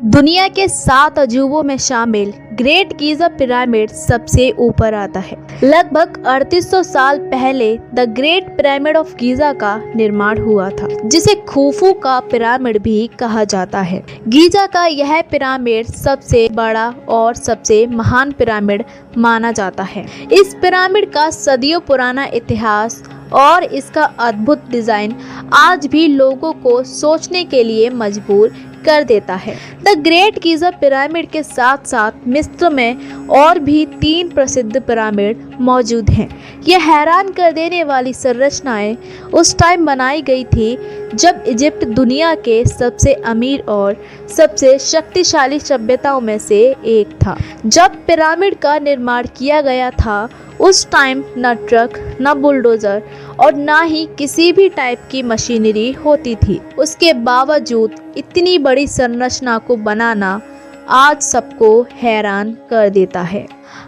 दुनिया के 7 अजूबों में शामिल ग्रेट गीज़ा पिरामिड सबसे ऊपर आता है। लगभग 3800 साल पहले the great pyramid of Giza का निर्माण हुआ था, जिसे खुफू का पिरामिड भी कहा जाता है। गीज़ा का यह पिरामिड सबसे बड़ा और सबसे महान पिरामिड माना जाता है। इस पिरामिड का सदियों पुराना इतिहास और इसका अद्भुत डिजाइन आज भी लोगों को सोचने के लिए मजबूर कर देता है। द ग्रेट गीज़ा पिरामिड के साथ साथ मिस्र में और भी 3 प्रसिद्ध पिरामिड मौजूद हैं। यह हैरान कर देने वाली संरचनाएं उस टाइम बनाई गई थी जब इजिप्ट दुनिया के सबसे अमीर और सबसे शक्तिशाली सभ्यताओं में से एक था। जब पिरामिड का निर्माण किया गया था उस टाइम न ट्रक, न बुलडोजर और न ही किसी भी टाइप की मशीनरी होती थी। उसके बावजूद इतनी बड़ी संरचना को बनाना आज सबको हैरान कर देता है।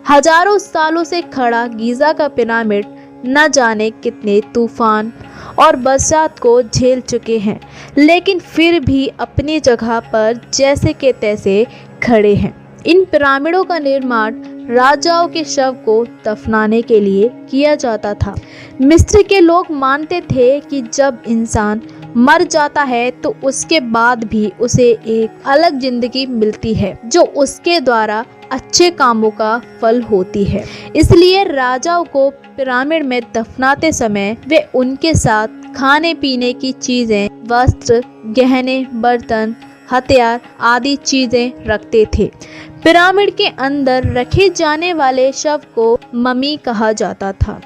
हजारों सालों से खड़ा गीज़ा का पिरामिड न जाने कितने तूफान और बरसात को झेल चुके हैं, लेकिन फिर भी अपनी जगह पर जैसे के तैसे खड़े हैं। इन पिरामिडों का निर्माण राजाओं के शव को दफनाने के लिए किया जाता था। मिस्र के लोग मानते थे कि जब इंसान मर जाता है तो उसके बाद भी उसे एक अलग जिंदगी मिलती है, जो उसके द्वारा अच्छे कामों का फल होती है। इसलिए राजाओं को पिरामिड में दफनाते समय वे उनके साथ खाने पीने की चीजें, वस्त्र, गहने, बर्तन, हथियार आदि चीजें रखते थे। पिरामिड के अंदर रखे जाने वाले शव को ममी कहा जाता था।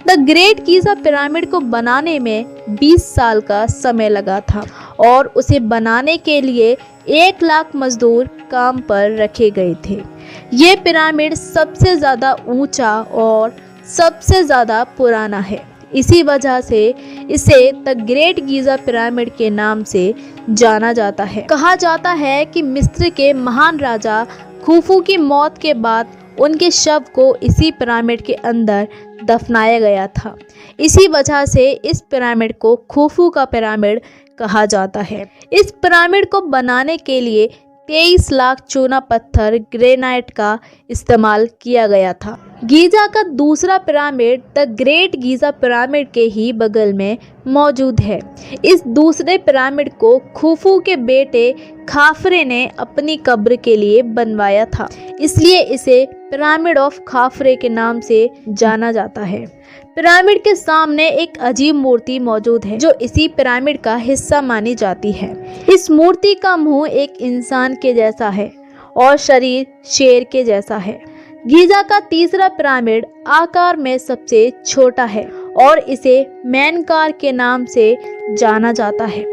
द ग्रेट गीज़ा पिरामिड को बनाने में 20 साल का समय लगा था और उसे बनाने के लिए 1 लाख मजदूर काम पर रखे गए थे। ये पिरामिड सबसे ज़्यादा ऊंचा और सबसे ज़्यादा पुराना है। इसी वजह से इसे द ग्रेट गीज़ा पिरामिड के नाम से जाना जाता है। कहा जाता है कि मिस्र के महान राजा खुफू की मौत के बाद उनके शव को इसी पिरामिड के अंदर दफनाया गया था। इसी वजह से इस पिरामिड को खुफू का पिरामिड कहा जाता है। इस पिरामिड को बनाने के लिए 23 लाख चूना पत्थर ग्रेनाइट का इस्तेमाल किया गया था। गीज़ा का दूसरा pyramid the great Giza pyramid के ही बगल में मौजूद है। इस दूसरे पिरामिड को खुफू के बेटे खाफरे ने अपनी कब्र के लिए बनवाया था, इसलिए इसे पिरामिड ऑफ खाफरे के नाम से जाना जाता है। पिरामिड के सामने एक अजीब मूर्ति मौजूद है जो इसी पिरामिड का हिस्सा मानी जाती है। इस मूर्ति का मुंह एक इंसान के जैसा है और शरीर शेर के जैसा है। गीज़ा का तीसरा पिरामिड आकार में सबसे छोटा है और इसे मेनकार के नाम से जाना जाता है।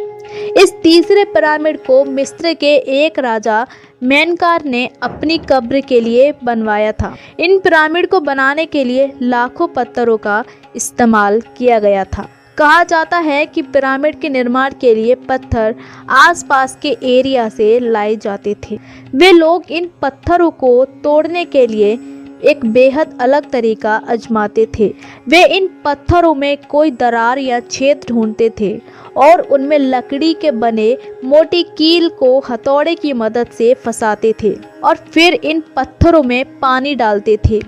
इस तीसरे पिरामिड को मिस्र के एक राजा मेनकार ने अपनी कब्र के लिए बनवाया था। इन पिरामिड को बनाने के लिए लाखों पत्थरों का इस्तेमाल किया गया था। कहा जाता है कि पिरामिड के निर्माण के लिए पत्थर आसपास के एरिया से लाए जाते थे। वे लोग इन पत्थरों को तोड़ने के लिए एक बेहद अलग तरीका आजमाते थे। वे इन पत्थरों में कोई दरार या छेद ढूंढते थे और उनमें लकड़ी के बने मोटी कील को हथौड़े की मदद से फंसाते थे और फिर इन पत्थरों में पानी डालते थे,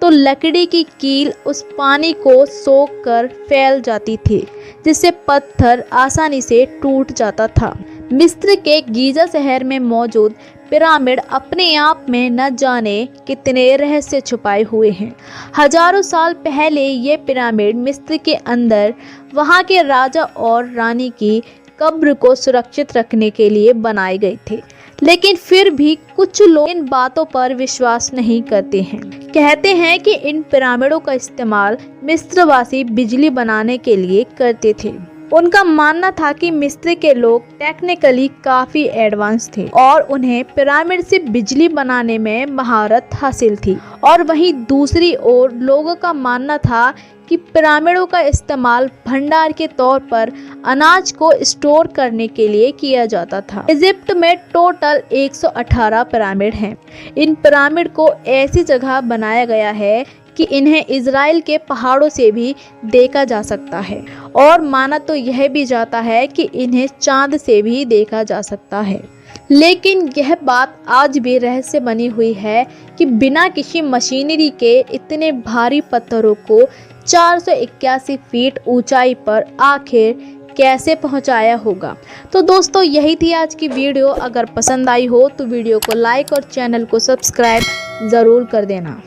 तो लकड़ी की कील उस पानी को सोख कर फैल जाती थी, जिससे पत्थर आसानी से टूट जाता था। मिस्र के गीज़ा शहर में मौजूद पिरामिड अपने आप में न जाने कितने रहस्य छुपाए हुए हैं। हजारों साल पहले ये पिरामिड मिस्र के अंदर वहाँ के राजा और रानी की कब्र को सुरक्षित रखने के लिए बनाए गए थे, लेकिन फिर भी कुछ लोग इन बातों पर विश्वास नहीं करते हैं। कहते हैं कि इन पिरामिडों का इस्तेमाल मिस्रवासी बिजली बनाने के लिए करते थे। उनका मानना था कि मिस्र के लोग टेक्निकली काफ़ी एडवांस थे और उन्हें पिरामिड से बिजली बनाने में महारत हासिल थी। और वहीं दूसरी ओर लोगों का मानना था कि पिरामिडों का इस्तेमाल भंडार के तौर पर अनाज को स्टोर करने के लिए किया जाता था। इजिप्ट में टोटल 118 पिरामिड हैं। इन पिरामिड को ऐसी जगह बनाया गया है कि इन्हें इजराइल के पहाड़ों से भी देखा जा सकता है और माना तो यह भी जाता है कि इन्हें चांद से भी देखा जा सकता है। लेकिन यह बात आज भी रहस्य बनी हुई है कि बिना किसी मशीनरी के इतने भारी पत्थरों को 481 फीट ऊंचाई पर आखिर कैसे पहुंचाया होगा। तो दोस्तों यही थी आज की वीडियो। अगर पसंद आई हो तो वीडियो को लाइक और चैनल को सब्सक्राइब ज़रूर कर देना।